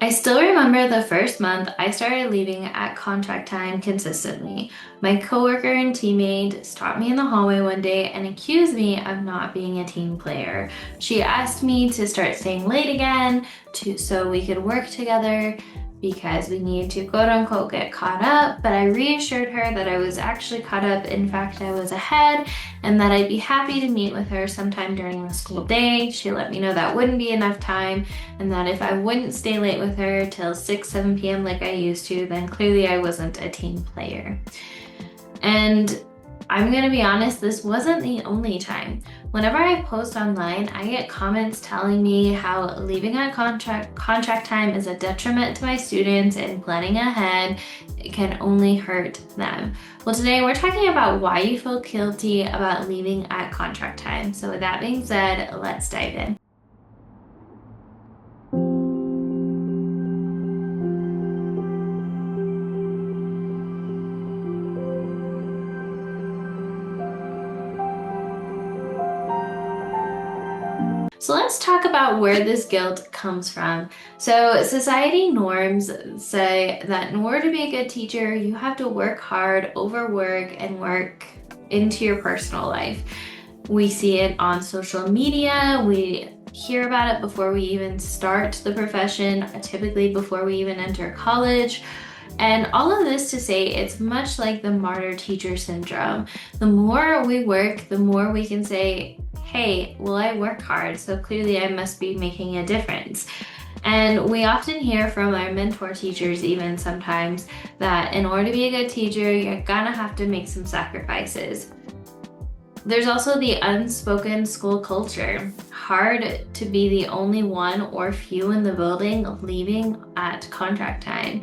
I still remember the first month I started leaving at contract time consistently. My coworker and teammate stopped me in the hallway one day and accused me of not being a team player. She asked me to start staying late again so we could work together because we needed to quote unquote get caught up, but I reassured her that I was actually caught up. In fact, I was ahead and that I'd be happy to meet with her sometime during the school day. She let me know that wouldn't be enough time and that if I wouldn't stay late with her till 6, 7 p.m. like I used to, then clearly I wasn't a team player. And I'm gonna be honest, this wasn't the only time. Whenever I post online, I get comments telling me how leaving on contract time is a detriment to my students and planning ahead can only hurt them. Well, today we're talking about why you feel guilty about leaving at contract time. So with that being said, let's dive in. So let's talk about where this guilt comes from. So society norms say that in order to be a good teacher, you have to work hard, overwork, and work into your personal life. We see it on social media. We hear about it before we even start the profession, typically before we even enter college. And all of this to say it's much like the martyr teacher syndrome. The more we work, the more we can say, hey, well, I work hard, so clearly I must be making a difference. And we often hear from our mentor teachers, even sometimes, that in order to be a good teacher, you're gonna have to make some sacrifices. There's also the unspoken school culture. Hard to be the only one or few in the building leaving at contract time.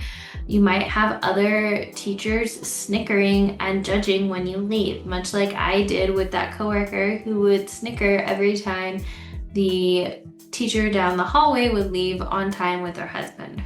You might have other teachers snickering and judging when you leave, much like I did with that coworker who would snicker every time the teacher down the hallway would leave on time with her husband.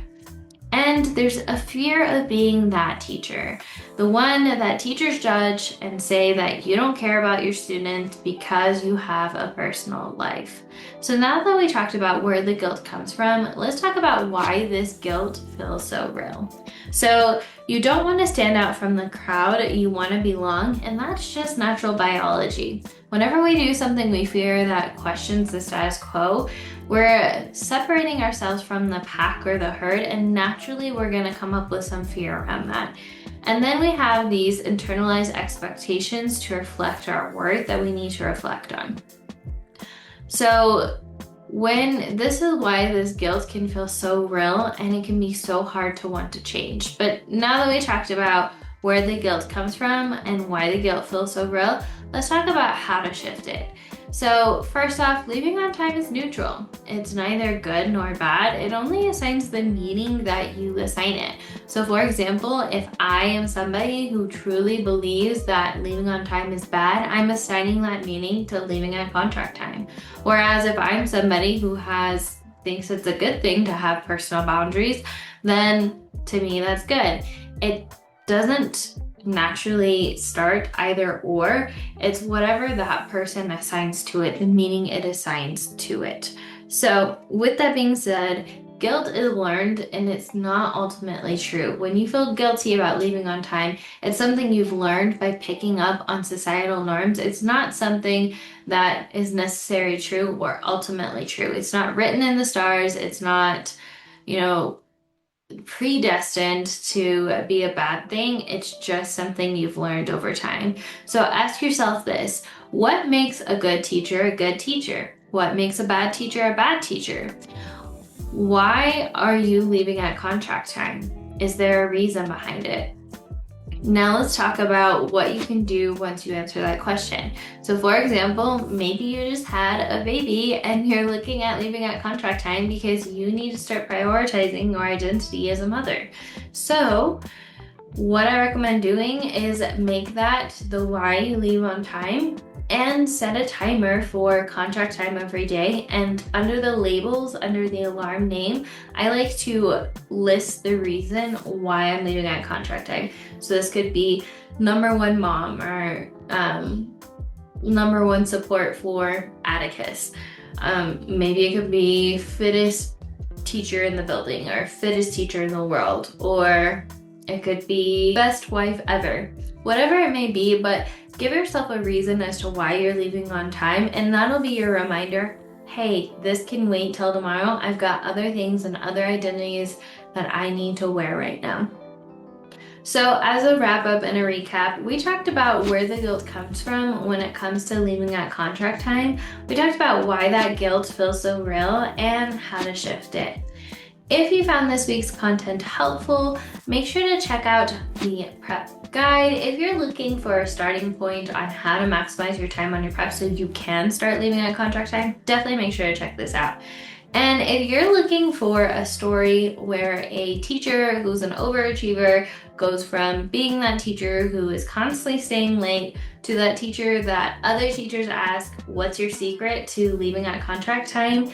And there's a fear of being that teacher, the one that teachers judge and say that you don't care about your student because you have a personal life. So now that we talked about where the guilt comes from, let's talk about why this guilt feels so real. So you don't want to stand out from the crowd, you want to belong, and that's just natural biology. Whenever we do something we fear that questions the status quo, we're separating ourselves from the pack or the herd, and naturally we're going to come up with some fear around that. And then we have these internalized expectations to reflect our worth that we need to reflect on. So this is why this guilt can feel so real and it can be so hard to want to change. But now that we talked about where the guilt comes from and why the guilt feels so real, let's talk about how to shift it. So first off, leaving on time is neutral. It's neither good nor bad. It only assigns the meaning that you assign it. So for example, if I am somebody who truly believes that leaving on time is bad, I'm assigning that meaning to leaving at contract time. Whereas if I'm somebody who thinks it's a good thing to have personal boundaries, then to me that's good. It doesn't naturally start either or. It's whatever that person assigns to it, the meaning it assigns to it. So with that being said, guilt is learned and it's not ultimately true. When you feel guilty about leaving on time, it's something you've learned by picking up on societal norms. It's not something that is necessarily true or ultimately true. It's not written in the stars. It's not, predestined to be a bad thing. It's just something you've learned over time. So ask yourself this: what makes a good teacher a good teacher? What makes a bad teacher a bad teacher? Why are you leaving at contract time? Is there a reason behind it? Now let's talk about what you can do once you answer that question. So for example, maybe you just had a baby and you're looking at leaving at contract time because you need to start prioritizing your identity as a mother. So what I recommend doing is make that the why you leave on time and set a timer for contract time every day. And under the labels, under the alarm name, I like to list the reason why I'm leaving at contract time. So this could be number one mom or number one support for Atticus. Maybe it could be fittest teacher in the building or fittest teacher in the world, or it could be best wife ever. Whatever it may be, but give yourself a reason as to why you're leaving on time, and that'll be your reminder, hey, this can wait till tomorrow. I've got other things and other identities that I need to wear right now. So as a wrap up and a recap, we talked about where the guilt comes from when it comes to leaving at contract time. We talked about why that guilt feels so real and how to shift it. If you found this week's content helpful, make sure to check out the prep guide. If you're looking for a starting point on how to maximize your time on your prep so you can start leaving at contract time, definitely make sure to check this out. And if you're looking for a story where a teacher who's an overachiever goes from being that teacher who is constantly staying late to that teacher that other teachers ask, what's your secret to leaving at contract time?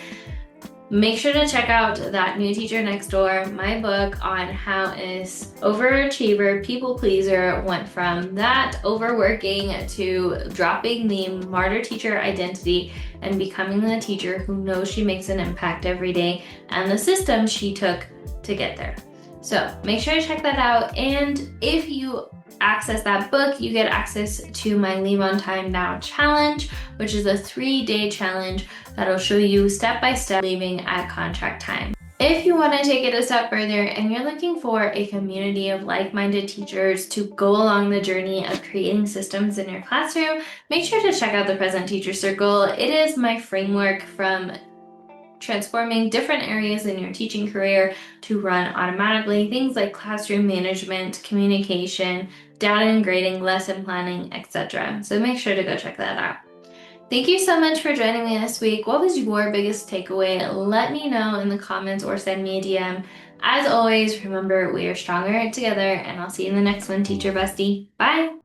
Make sure to check out That New Teacher Next Door, my book on how this overachiever, people pleaser went from that overworking to dropping the martyr teacher identity and becoming the teacher who knows she makes an impact every day and the systems she took to get there. So make sure to check that out. And if you access that book, you get access to my Leave on Time Now challenge, which is a 3-day challenge that'll show you step-by-step leaving at contract time. If you want to take it a step further and you're looking for a community of like-minded teachers to go along the journey of creating systems in your classroom, make sure to check out the Present Teacher Circle. It is my framework from transforming different areas in your teaching career to run automatically, things like classroom management, communication, data and grading, lesson planning, etc. So make sure to go check that out. Thank you so much for joining me this week. What was your biggest takeaway? Let me know in the comments or send me a DM. As always, remember, we are stronger together, and I'll see you in the next one, Teacher Bestie. Bye!